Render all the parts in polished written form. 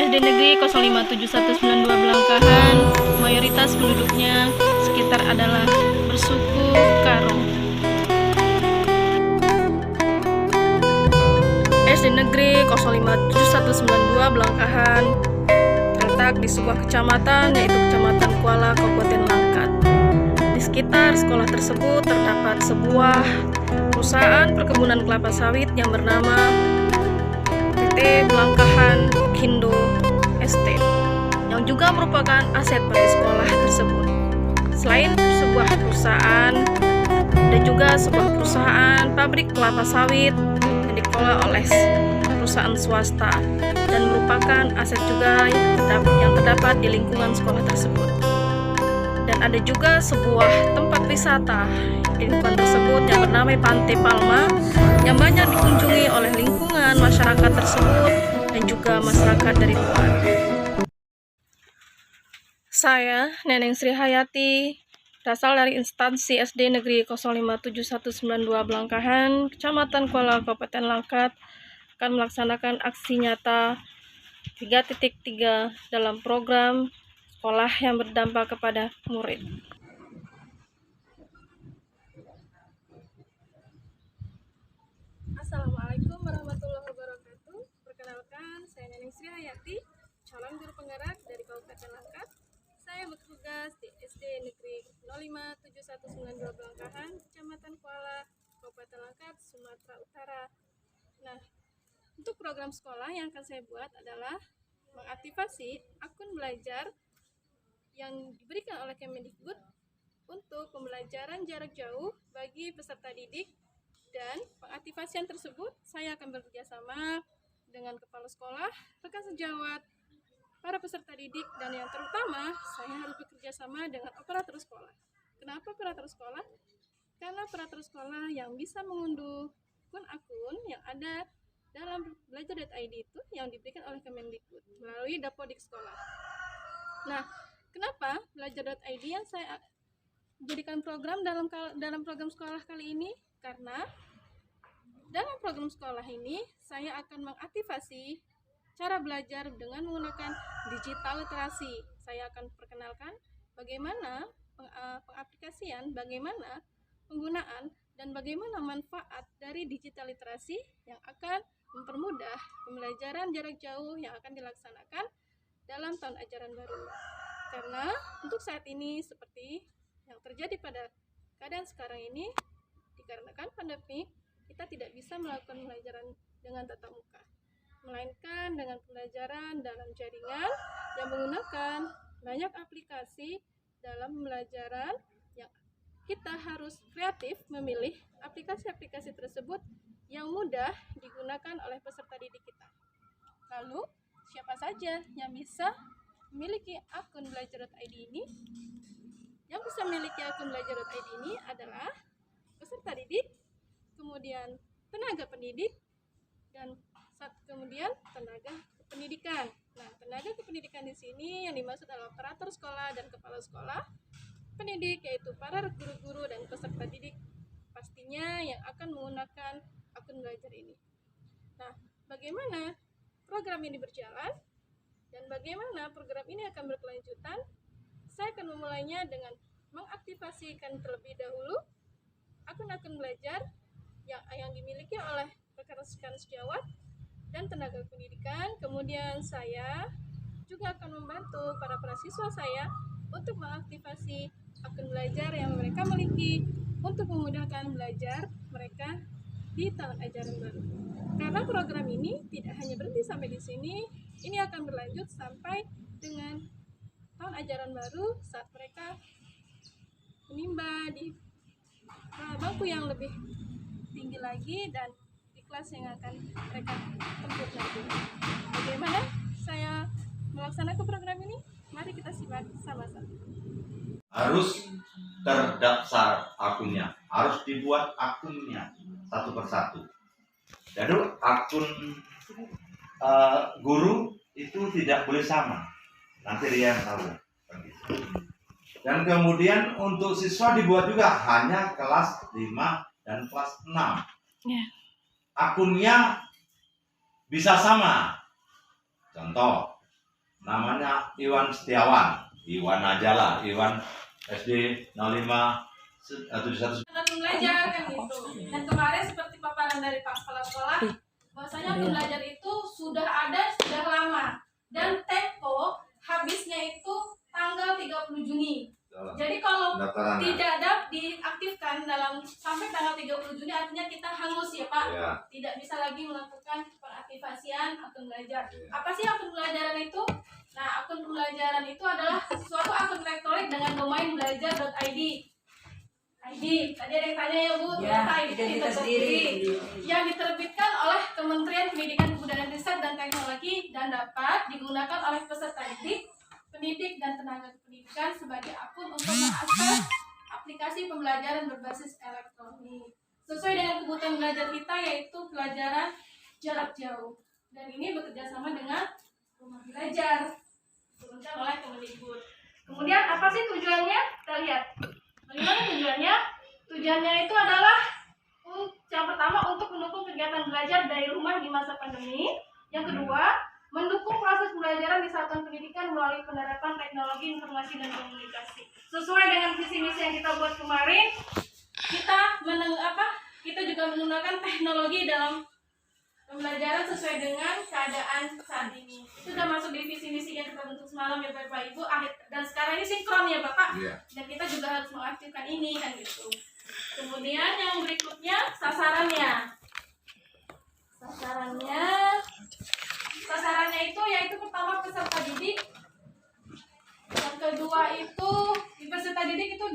SD Negeri 057192 Belangkahan, mayoritas penduduknya sekitar adalah bersuku Karo. SD Negeri 057192 Belangkahan terletak di sebuah kecamatan, yaitu Kecamatan Kuala, Kabupaten Langkat. Di sekitar sekolah tersebut terdapat sebuah perusahaan perkebunan kelapa sawit yang bernama PT Belangkahan Kindo Estate, yang juga merupakan aset bagi sekolah tersebut. Selain sebuah perusahaan, ada juga sebuah perusahaan pabrik kelapa sawit yang dikelola oleh perusahaan swasta dan merupakan aset juga yang terdapat di lingkungan sekolah tersebut. Dan ada juga sebuah tempat wisata di lingkungan tersebut yang bernama Pantai Palma, yang banyak dikunjungi oleh lingkungan masyarakat tersebut dan juga masyarakat dari luar. Saya, Neneng Sri Hayati, berasal dari instansi SD Negeri 057192 Belangkahan, Kecamatan Kuala, Kabupaten Langkat, akan melaksanakan aksi nyata 3.3 dalam program sekolah yang berdampak kepada murid. Assalamualaikum warahmatullahi wabarakatuh. Perkenalkan, saya Neneng Sri Hayati, calon guru penggerak dari Kabupaten Langkat. Saya bertugas di SD Negeri 057192 Belangkahan, Kecamatan Kuala, Kabupaten Langkat, Sumatera Utara. Nah, untuk program sekolah yang akan saya buat adalah mengaktifasi akun belajar yang diberikan oleh Kemendikbud untuk pembelajaran jarak jauh bagi peserta didik. Dan pengaktifasian tersebut saya akan bekerjasama dengan kepala sekolah, rekan sejawat, para peserta didik, dan yang terutama saya harus bekerjasama dengan operator sekolah. Kenapa operator sekolah? Karena operator sekolah yang bisa mengunduh akun yang ada dalam belajar.id itu yang diberikan oleh Kemendikbud melalui Dapodik sekolah. Nah, kenapa belajar.id yang saya jadikan program dalam program sekolah kali ini? Karena dalam program sekolah ini saya akan mengaktifasi cara belajar dengan menggunakan digital literasi. Saya akan perkenalkan bagaimana pengaplikasian, bagaimana penggunaan, dan bagaimana manfaat dari digital literasi yang akan mempermudah pembelajaran jarak jauh yang akan dilaksanakan dalam tahun ajaran baru. Karena untuk saat ini seperti yang terjadi pada keadaan sekarang ini, dikarenakan pandemi, kita tidak bisa melakukan pembelajaran dengan tatap muka, melainkan dengan pembelajaran dalam jaringan yang menggunakan banyak aplikasi dalam pembelajaran, yang kita harus kreatif memilih aplikasi-aplikasi tersebut yang mudah digunakan oleh peserta didik kita. Lalu, siapa saja yang bisa memiliki akun belajar.id ini? Yang bisa memiliki akun belajar.id ini adalah peserta didik, kemudian tenaga pendidik, dan kemudian tenaga kependidikan. Nah, tenaga kependidikan di sini yang dimaksud adalah operator sekolah dan kepala sekolah, pendidik yaitu para guru-guru dan peserta didik pastinya yang akan menggunakan akun belajar ini. Nah, bagaimana program ini berjalan dan bagaimana program ini akan berkelanjutan? Saya akan memulainya dengan mengaktifasikan terlebih dahulu akun-akun belajar yang dimiliki oleh rekan-rekan sejawat dan tenaga pendidikan. Kemudian saya juga akan membantu para siswa saya untuk mengaktifasi akun belajar yang mereka miliki untuk memudahkan belajar mereka di tahun ajaran baru. Karena program ini tidak hanya berhenti sampai di sini, ini akan berlanjut sampai dengan tahun ajaran baru saat mereka menimba di bangku yang lebih tinggi lagi dan di kelas yang akan mereka tempuh nanti. Bagaimana saya melaksanakan program ini? Mari kita simak sama-sama. Harus terdaftar akunnya, harus dibuat akunnya satu persatu. Jadi akun guru itu tidak boleh sama, nanti dia yang tahu. Dan kemudian untuk siswa dibuat juga hanya kelas 5 dan kelas 6. Akunnya bisa sama. Contoh, namanya Iwan Setiawan, Iwan aja lah, Iwan SD 0571. Akun belajar kan gitu. Dan kemarin seperti paparan dari Pak Kepala Sekolah, bahwasanya akun belajar itu sudah ada sudah lama dan tempo habisnya itu tanggal 30 Juni. Jadi kalau tidak diaktifkan dalam sampai tanggal 30 Juni artinya kita hangus ya Pak. Ya. Tidak bisa lagi melakukan pengaktifasian akun belajar. Apa sih akun pembelajaran itu? Nah, akun pembelajaran itu adalah suatu akun elektronik dengan domain belajar.id. ID, tadi ada yang tanya ya Bu, ternyata ID itu sendiri yang diterbitkan oleh Kementerian Pendidikan Kebudayaan Riset dan Teknologi dan dapat digunakan oleh peserta didik, pendidik dan tenaga pendidikan sebagai akun untuk mengakses aplikasi pembelajaran berbasis elektronik sesuai dengan kebutuhan belajar kita, yaitu pelajaran jarak jauh, dan ini bekerja sama dengan rumah belajar diturunkan oleh Kemendikbud. Kemudian apa sih tujuannya? Kita lihat bagaimana tujuannya. Tujuannya itu adalah yang pertama untuk mendukung kegiatan belajar dari rumah di masa pandemi. Yang kedua, mendukung proses pembelajaran di satuan pendidikan melalui penerapan teknologi informasi dan komunikasi. Sesuai dengan visi misi yang kita buat kemarin, kita juga menggunakan teknologi dalam pembelajaran sesuai dengan keadaan saat ini. Itu sudah masuk di visi misi yang kita bentuk semalam ya Bapak Ibu. Dan sekarang ini sinkron ya Bapak. Dan kita juga harus mengaktifkan ini kan gitu. Kemudian yang berikutnya sasarannya. Sasarannya itu yaitu pertama peserta didik. Yang kedua itu di peserta didik itu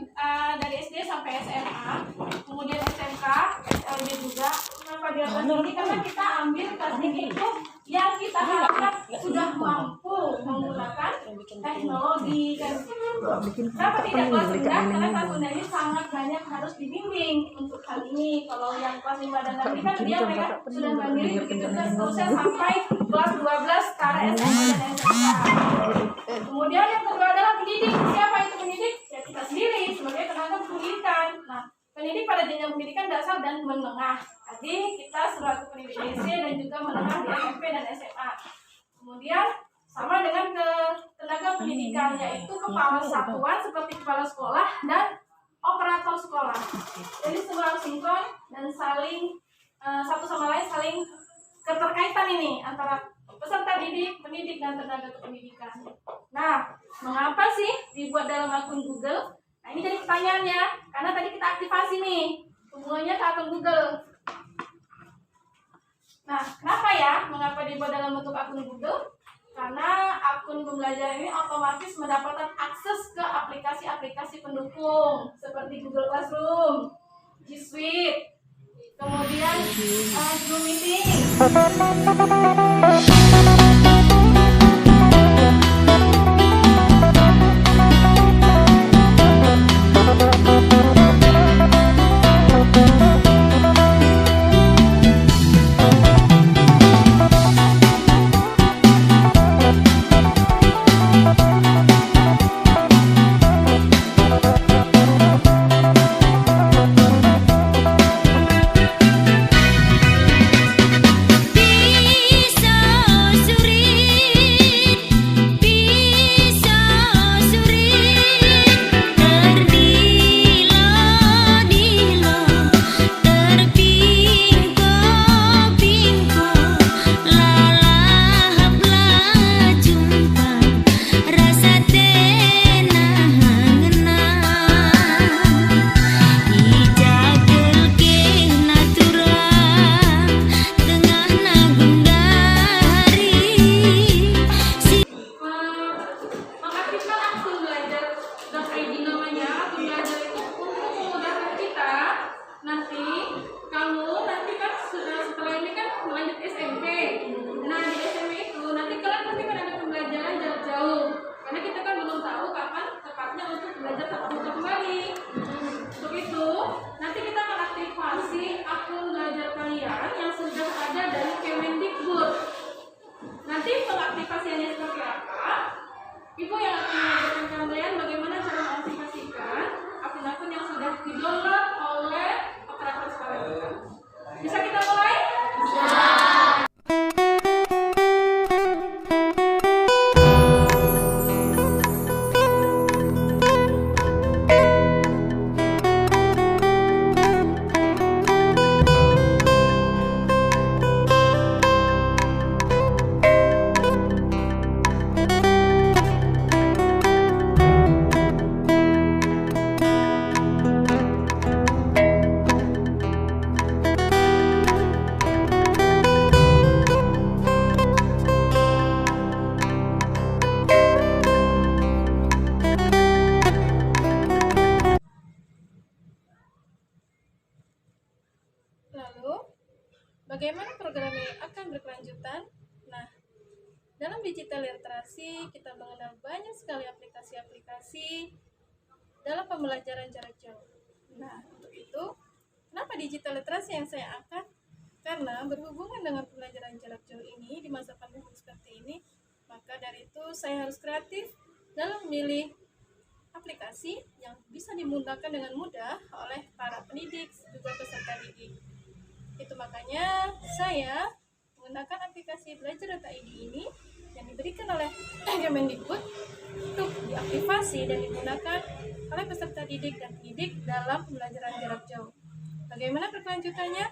dari SD sampai SMA, kemudian SMK, SLB juga. Kenapa dia ini? Karena kita ambil kelas tinggi itu yang kita harapkan sudah mampu menggunakan teknologi kan. Kenapa tidak kelas rendah? Karena kelas rendah ini sangat banyak harus dibimbing untuk hal ini. Kalau yang kelas 5 dan 6 ini kan mereka sudah mandiri begitu terusnya sampai kelas 12 ke arah SMA dan SMK. Kemudian yang kedua adalah pendidik. Siapa itu pendidik? Ya kita sendiri sebagai tenaga pendidikan. Nah, pendidik pada jenjang pendidikan dasar dan menengah. Tadi kita selaku pendidik SD dan juga menengah di SMP dan SMA. Kemudian sama dengan ke tenaga pendidikan, yaitu kepala satuan seperti kepala sekolah dan operator sekolah. Jadi semua sinkron dan saling satu sama lain saling keterkaitan ini antara peserta didik, pendidik dan tenaga kependidikan. Nah, mengapa sih dibuat dalam akun Google? Nah, ini jadi pertanyaannya, karena tadi kita aktivasi nih hubungannya ke akun Google. Nah, kenapa ya? Mengapa dibuat dalam bentuk akun Google? Karena akun pembelajaran ini otomatis mendapatkan akses ke aplikasi-aplikasi pendukung seperti Google Classroom, G Suite, kemudian Zoom Meeting. Ibu yang akan mengajarkan kalian bagaimana cara mengaktifasikan akun-akun yang sudah di-download oleh operator sekolah. Bisa kita mulai? Bisa. bagaimana program ini akan berkelanjutan? Nah, dalam digital literasi kita mengenal banyak sekali aplikasi-aplikasi dalam pembelajaran jarak jauh. Nah, untuk itu, kenapa digital literasi yang saya angkat? Karena berhubungan dengan pembelajaran jarak jauh ini di masa pandemi seperti ini, maka dari itu saya harus kreatif dalam memilih aplikasi yang bisa dimudahkan dengan mudah oleh para pendidik juga peserta didik. Itu makanya saya menggunakan aplikasi belajar.id ini yang diberikan oleh Kemendikbud untuk diaktifasi dan digunakan oleh peserta didik dan pendidik dalam pembelajaran jarak jauh. Bagaimana berkelanjutannya?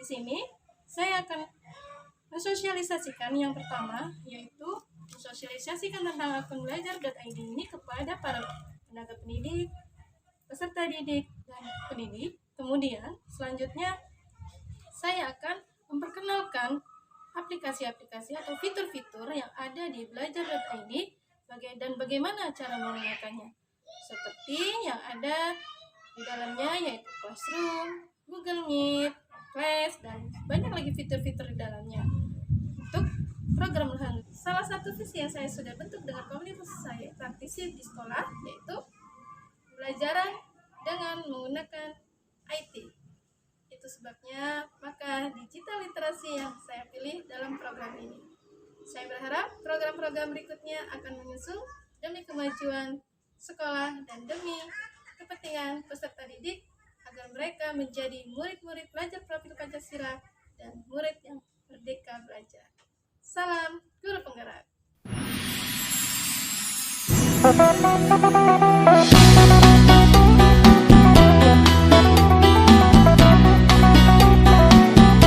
Di sini saya akan mensosialisasikan yang pertama, yaitu mensosialisasikan tentang akun belajar.id ini kepada para tenaga pendidik, peserta didik, dan pendidik. Kemudian selanjutnya saya akan memperkenalkan aplikasi-aplikasi atau fitur-fitur yang ada di belajar.id dan bagaimana cara menggunakannya. Seperti yang ada di dalamnya yaitu Classroom, Google Meet, Class, dan banyak lagi fitur-fitur di dalamnya. Untuk program lanjut, salah satu visi yang saya sudah bentuk dengan komunitas saya praktisi di sekolah yaitu pembelajaran dengan menggunakan IT. Itu sebabnya maka digital literasi yang saya pilih dalam program ini. Saya berharap program-program berikutnya akan menyusul demi kemajuan sekolah dan demi kepentingan peserta didik agar mereka menjadi murid-murid pelajar profil Pancasila dan murid yang merdeka belajar. Salam Guru Penggerak.